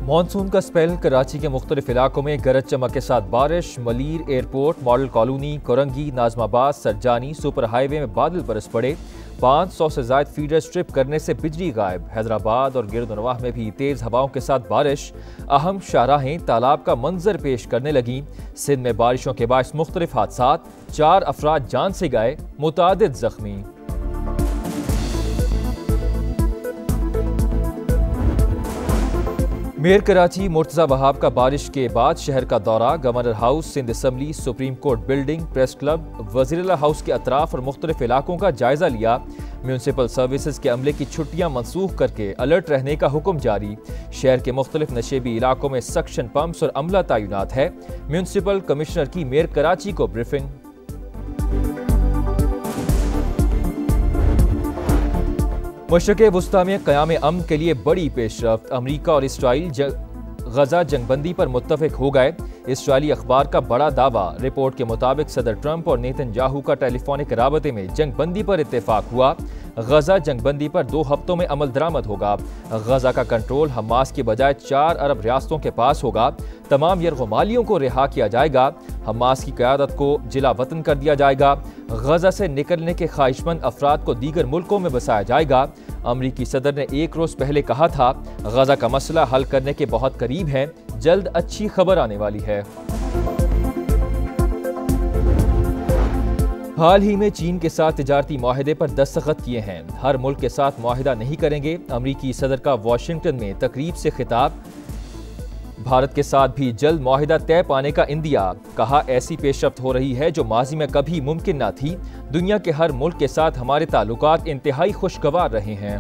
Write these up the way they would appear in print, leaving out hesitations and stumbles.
Monsoon का spell. Karachi के मुख्तलिफ इलाकों में गरज चमक के साथ बारिश। Malir airport, model colony, Korangi, Najmabad, Sarjani, super highway में बादल बरस पड़े। 500 से ज्यादा फीडर स्ट्रिप करने से बिजली गायब। हैदराबाद और गिरदनवाह में भी तेज हवाओं के साथ बारिश। अहम शाहराहें तालाब का मंजर पेश करने लगी। सिंध में बारिशों के बायस मुख्तलिफ हादसात, 4 अफराद जान से गए, मुतादिद जख्मी। मेयर कराची मुर्तजा वहाब का बारिश के बाद शहर का दौरा। Governor House, Sindh Assembly, Supreme Court building, Press Club, Wazir House के अतराफ और मुख्तलिफ इलाकों का जायजा लिया। म्यूनसिपल सर्विसेज के अमले की छुट्टियां मनसूख करके अलर्ट रहने का हुक्म जारी। शहर के मुख्तलिफ नशेबी इलाकों में सक्शन पंप्स और अमला तैनात है। म्यूनसिपल कमिश्नर की मेयर कराची को ब्रीफिंग। मशरिक़ वुस्ता में क़याम अमन के लिए बड़ी पेशरफ्त। अमरीका और इसराइल गजा जंगबंदी पर मुत्तफ़िक हो गए। इसराइली अखबार का बड़ा दावा। रिपोर्ट के मुताबिक सदर ट्रंप और नेतन्याहू का टेलीफोनिक राबते में जंगबंदी पर इत्तेफाक हुआ। गजा जंगबंदी पर 2 हफ्तों में अमल दरामद होगा। गजा का कंट्रोल हमास की बजाय 4 अरब रियासतों के पास होगा। तमाम यरगमालियों को रिहा किया जाएगा। हमास की क़यादत को जिला वतन कर दिया जाएगा। गजा से निकलने के ख्वाहिशमंद अफराद को दीगर मुल्कों में बसाया जाएगा। अमरीकी सदर ने 1 रोज़ पहले कहा था, गजा का मसला हल करने के बहुत करीब है, जल्द अच्छी खबर आने वाली है। हाल ही में चीन के साथ तिजारती मुआहदे पर दस्तखत किए हैं। हर मुल्क के साथ मुआहदा नहीं करेंगे। अमरीकी सदर का वाशिंगटन में तकरीब से खिताब। भारत के साथ भी जल्द मुआहदा तय पाने का इंदिया। कहा, ऐसी पेशरफ्त हो रही है जो माजी में कभी मुमकिन न थी। दुनिया के हर मुल्क के साथ हमारे ताल्लुकात इंतहाई खुशगवार रहे हैं।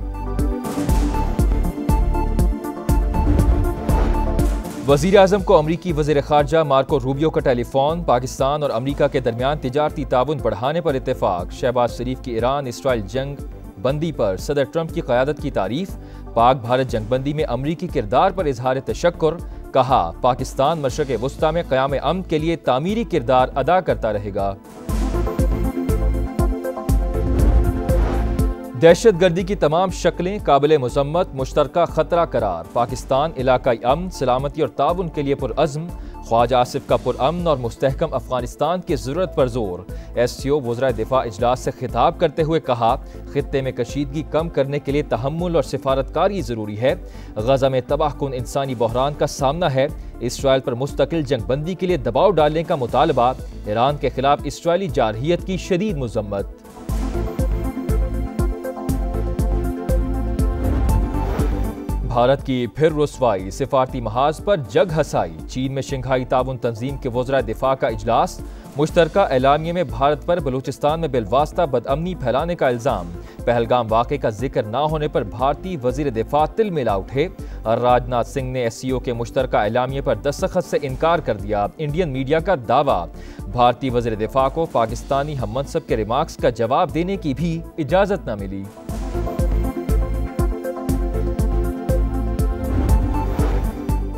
वज़ीर आज़म को अमरीकी वज़ीर ख़ारजा मार्को रूबियो का टेलीफोन। पाकिस्तान और अमरीका के दरमियान तिजारती ताउन बढ़ाने पर इत्तेफाक। शहबाज शरीफ की ईरान इसराइल जंग बंदी पर सदर ट्रंप की क़यादत की तारीफ। पाक भारत जंगबंदी में अमरीकी किरदार पर इजहार तशक्कुर। कहा, पाकिस्तान मशरिक़ वुस्ता में क़याम अमन के लिए तामीरी किरदार अदा करता रहेगा। दहशत गर्दी की तमाम शक्लें काबिल मुज़म्मत, मुश्तरका ख़तरा करार। पाकिस्तान इलाकाई अमन, सलामती और ताउन के लिए पुरअज़्म। ख्वाजा आसिफ का पुरअमन और मुस्तहकम अफगानिस्तान की ज़रूरत पर जोर। SCO वज़राए दिफा इजलास से खिताब करते हुए कहा, खित्ते में कशीदगी कम करने के लिए तहम्मुल और सिफारतकारी ज़रूरी है। गजा में तबाहकुन इंसानी बहरान का सामना है। इसराइल पर मुस्तकिल जंगबंदी के लिए दबाव डालने का मुतालबा। ईरान के खिलाफ इसराइली जारहियत की शदीद मुज़म्मत। भारत की फिर रुसवाई। सिफारती महाज पर जग हसाई। चीन में शंघाई ताउन तंजीम के वज़राए दिफा का इजलास। मुश्तरका एलामिये में भारत पर बलूचिस्तान में बिलवास्ता बदअमनी फैलाने का इल्ज़ाम। पहलगाम वाक़े का जिक्र न होने पर भारतीय वज़ीर दिफा तिल मिला उठे। राजनाथ सिंह ने SCO के मुश्तरका एलामिये पर दस्तखत से इनकार कर दिया। इंडियन मीडिया का दावा। भारतीय वज़ीर दिफा को पाकिस्तानी हममनसब के रिमार्क्स का जवाब देने की भी इजाज़त न मिली।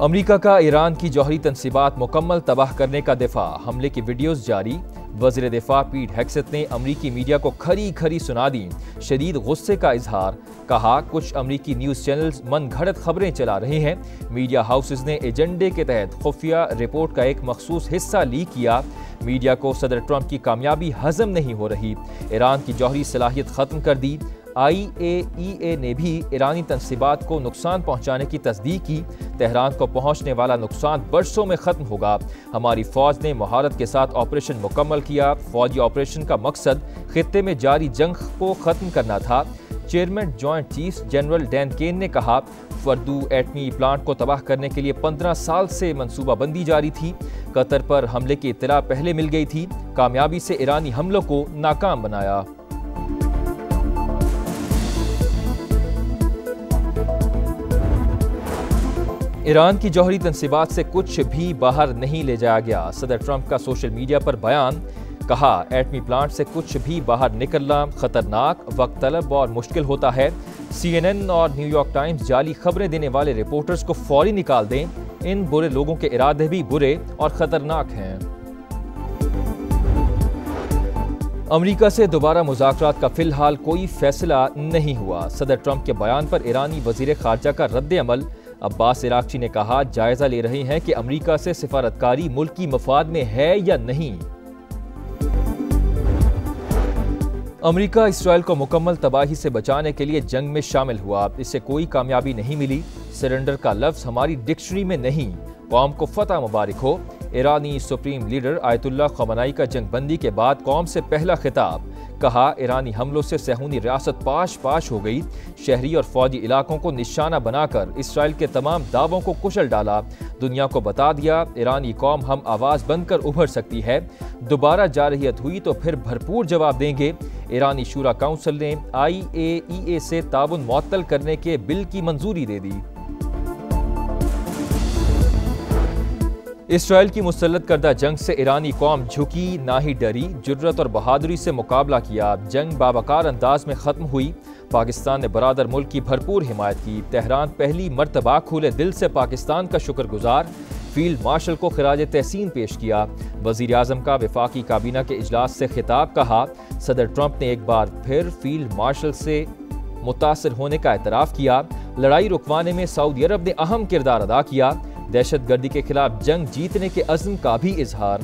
अमरीका का ईरान की जौहरी तनसीबात मुकम्मल तबाह करने का दिफा। हमले की वीडियोज़ जारी। वज़ीर दिफा पीट हेग्सेथ ने अमरीकी मीडिया को खरी खरी सुना दी। शदीद गुस्से का इजहार। कहा, कुछ अमरीकी न्यूज़ चैनल्स मन घड़त खबरें चला रहे हैं। मीडिया हाउसेज ने एजेंडे के तहत खुफिया रिपोर्ट का एक मखसूस हिस्सा लीक किया। मीडिया को सदर ट्रंप की कामयाबी हजम नहीं हो रही। ईरान की जौहरी सलाहियत ख़त्म कर दी। IAEA ने भी ईरानी तनसीबात को नुकसान पहुंचाने की तस्दीक की। तेहरान को पहुंचने वाला नुकसान बरसों में ख़त्म होगा। हमारी फ़ौज ने महारत के साथ ऑपरेशन मुकम्मल किया। फ़ौजी ऑपरेशन का मकसद खित्ते में जारी जंग को ख़त्म करना था। Chairman joint chiefs general Dan Caine ने कहा, फर्दू एटमी प्लांट को तबाह करने के लिए 15 साल से मनसूबाबंदी जारी थी। कतर पर हमले की इत्तला पहले मिल गई थी। कामयाबी से ईरानी हमलों को नाकाम बनाया। ईरान की जौहरी तनसीबात से कुछ भी बाहर नहीं ले जाया गया। सदर ट्रंप का सोशल मीडिया पर बयान। कहा, एटमी प्लांट से कुछ भी बाहर निकलना खतरनाक, वक्त तलब और मुश्किल होता है। CNN और न्यूयॉर्क टाइम्स जाली खबरें देने वाले रिपोर्टर्स को फौरी निकाल दें। इन बुरे लोगों के इरादे भी बुरे और खतरनाक हैं। अमरीका से दोबारा मुज़ाकरात का फिलहाल कोई फैसला नहीं हुआ। सदर ट्रंप के बयान पर ईरानी वज़ीर ख़ारजा का रद्द अमल। अब्बास इराक्ची ने कहा, जायजा ले रहे हैं कि अमेरिका से सिफारतकारी मुल्क की मफाद में है या नहीं। अमेरिका इसराइल को मुकम्मल तबाही से बचाने के लिए जंग में शामिल हुआ, इससे कोई कामयाबी नहीं मिली। सरेंडर का लफ्ज हमारी डिक्शनरी में नहीं। कौम को फतह मुबारक हो। ईरानी सुप्रीम लीडर आयतुल्लाह खमनाई का जंगबंदी के बाद कौम से पहला खिताब। कहा, ईरानी हमलों से सहूनी रियासत पाश पाश हो गई। शहरी और फौजी इलाकों को निशाना बनाकर इसराइल के तमाम दावों को कुचल डाला। दुनिया को बता दिया, ईरानी कौम हम आवाज़ बनकर उभर सकती है। दोबारा जारहियत हुई तो फिर भरपूर जवाब देंगे। ईरानी शूरा काउंसिल ने IAEA से ताउन मुअत्तल करने के बिल की मंजूरी दे दी। इसराइल की मुसल्लत करदा जंग से ईरानी कौम झुकी ना ही डरी, जुर्रत और बहादुरी से मुकाबला किया। जंग बावकार अंदाज में ख़त्म हुई। पाकिस्तान ने बरादर मुल्क की भरपूर हिमायत की। तेहरान पहली मर्तबा खुले दिल से पाकिस्तान का शुक्रगुजार। फील्ड मार्शल को खिराज तहसीन पेश किया। वज़ीर आज़म का वफाकी काबीना के इजलास से खिताब। कहा, सदर ट्रंप ने एक बार फिर फील्ड मार्शल से मुतासर होने का एतराफ़ किया। लड़ाई रुकवाने में सऊदी अरब ने अहम किरदार अदा किया। दहशत गर्दी के खिलाफ जंग जीतने के अज़्म का भी इजहार।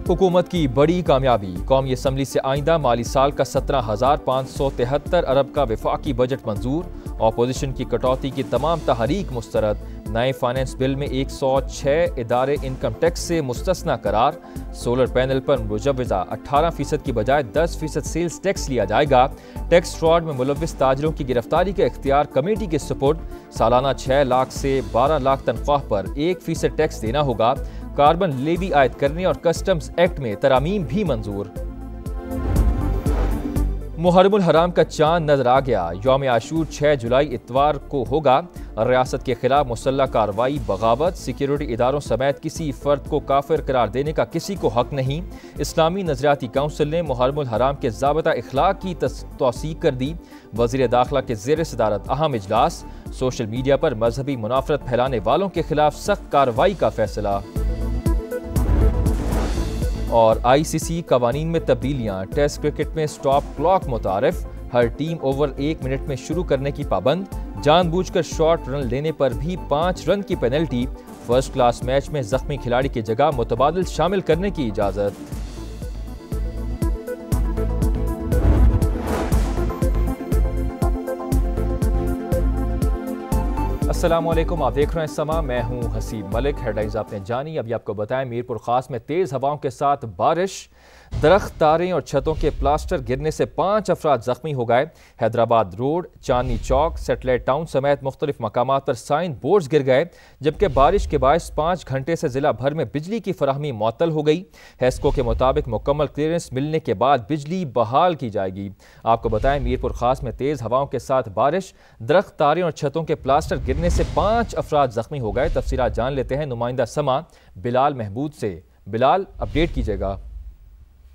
हुकूमत की बड़ी कामयाबी। कौमी असम्बली से आइंदा माली साल का 17,573 अरब का वफाकी बजट मंजूर। अपोजिशन की कटौती की तमाम तहरीक मुस्तरद। नए फाइनेंस बिल में 106 इदारे इनकम टैक्स से मुस्तस्ना करार। सोलर पैनल पर मुजव्वज़ा 18% की बजाय 10% सेल्स टैक्स लिया जाएगा। टैक्स फ्रॉड में मुलव्विस ताजरों की गिरफ्तारी के इख्तियार कमेटी के सुपुर्द। सालाना 6 लाख से 12 लाख तनख्वाह पर 1% टैक्स देना होगा। कार्बन लेवी आयद करने और कस्टम्स एक्ट में तरामीम भी मंजूर। मुहर्रमुल हराम का चांद नजर आ गया। यौम आशूर 6 जुलाई इतवार को होगा। रियासत के खिलाफ मुसल्लह कार्रवाई, बगावत, सिक्योरिटी इदारों समेत किसी फर्द को काफिर करार देने का किसी को हक नहीं। इस्लामी नजरियाती काउंसिल ने मुहर्रमुल हराम के ज़ाबिता इखलाक की तौसीक कर दी। वज़ीर दाखिला के ज़ेर सदारत अहम इजलास। सोशल मीडिया पर मजहबी मुनाफरत फैलाने वालों के खिलाफ सख्त कार्रवाई का फैसला। और ICC कवानीन में तब्दीलियां। टेस्ट क्रिकेट में स्टॉप क्लॉक मुतारिफ। हर टीम ओवर 1 मिनट में शुरू करने की पाबंद। जानबूझकर शॉर्ट रन लेने पर भी 5 रन की पेनल्टी। फर्स्ट क्लास मैच में जख्मी खिलाड़ी की जगह मुतबादिल शामिल करने की इजाजत। अस्सलाम वालेकुम, आप देख रहे हैं समा। मैं हूं हसीब मलिक। हेडलाइंस आपने जानी, अभी आपको बताएं। मीरपुर खास में तेज हवाओं के साथ बारिश। दरख्त, तारें और छतों के प्लास्टर गिरने से 5 अफराद जख्मी हो गए। Hyderabad road, Chandni Chowk, satellite town समेत मुख्तलिफ मकामात पर साइन बोर्ड्स गिर गए। जबकि बारिश के बायस 5 घंटे से जिला भर में बिजली की फराहमी मुअत्तल हो गई। हेस्को के मुताबिक मुकम्मल क्लियरेंस मिलने के बाद बिजली बहाल की जाएगी। आपको बताएं, मीरपुर खास में तेज हवाओं के साथ बारिश, दरख्त, तारें और छतों के प्लास्टर गिरने से 5 अफराद जख्मी हो गए। तफसीलात जान लेते हैं नुमाइंदा समा बिलाल महमूद से। बिलाल, अपडेट कीजिएगा।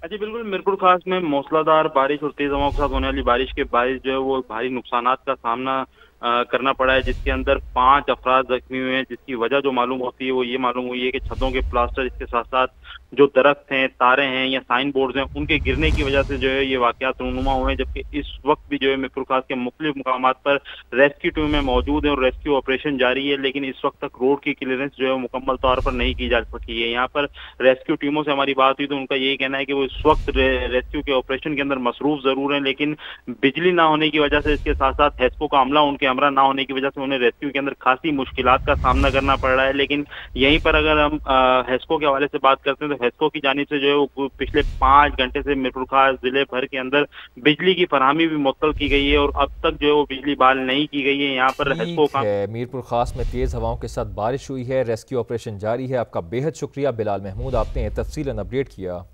जी बिल्कुल, मीरपुर खास में मूसलाधार बारिश और तेज हवाओं के साथ होने वाली बारिश के बायस जो है वो भारी नुकसानात का सामना करना पड़ा है, जिसके अंदर 5 अफराद जख्मी हुए हैं। जिसकी वजह जो मालूम होती है वो ये मालूम हुई है कि छतों के प्लास्टर, इसके साथ साथ जो दरख्त हैं, तारे हैं या साइन बोर्ड्स हैं, उनके गिरने की वजह से जो है ये वाकयात रूनुमा हुए हैं। जबकि इस वक्त भी जो है मीरपुर खास के मुख्तलिफ मुकामात पर रेस्क्यू टीमें मौजूद हैं और रेस्क्यू ऑपरेशन जारी है। लेकिन इस वक्त तक रोड की क्लियरेंस जो है मुकम्मल तौर पर नहीं की जा सकी है। यहाँ पर रेस्क्यू टीमों से हमारी बात हुई तो उनका यही कहना है कि वो इस वक्त रेस्क्यू के ऑपरेशन के अंदर मसरूफ जरूर है, लेकिन बिजली ना होने की वजह से, इसके साथ साथ हेस्को का अमला उनके हमरा ना होने की वजह से उन्हें रेस्क्यू के अंदर खासी मुश्किलात का सामना करना पड़ रहा है। लेकिन यहीं पर अगर हम हेस्को के हवाले से बात करते हैं तो हेस्को की जानिब से जो है वो पिछले 5 घंटे से मीरपुर खास जिले भर के अंदर बिजली की फरहमी भी मुअत्तल की गई है और अब तक जो है वो बिजली बहाल नहीं की गई है। यहाँ पर हेस्को का मीरपुर खास में तेज हवाओं के साथ बारिश हुई है, रेस्क्यू ऑपरेशन जारी है। आपका बेहद शुक्रिया बिलाल महमूद, आपने तफसीलन अपडेट किया।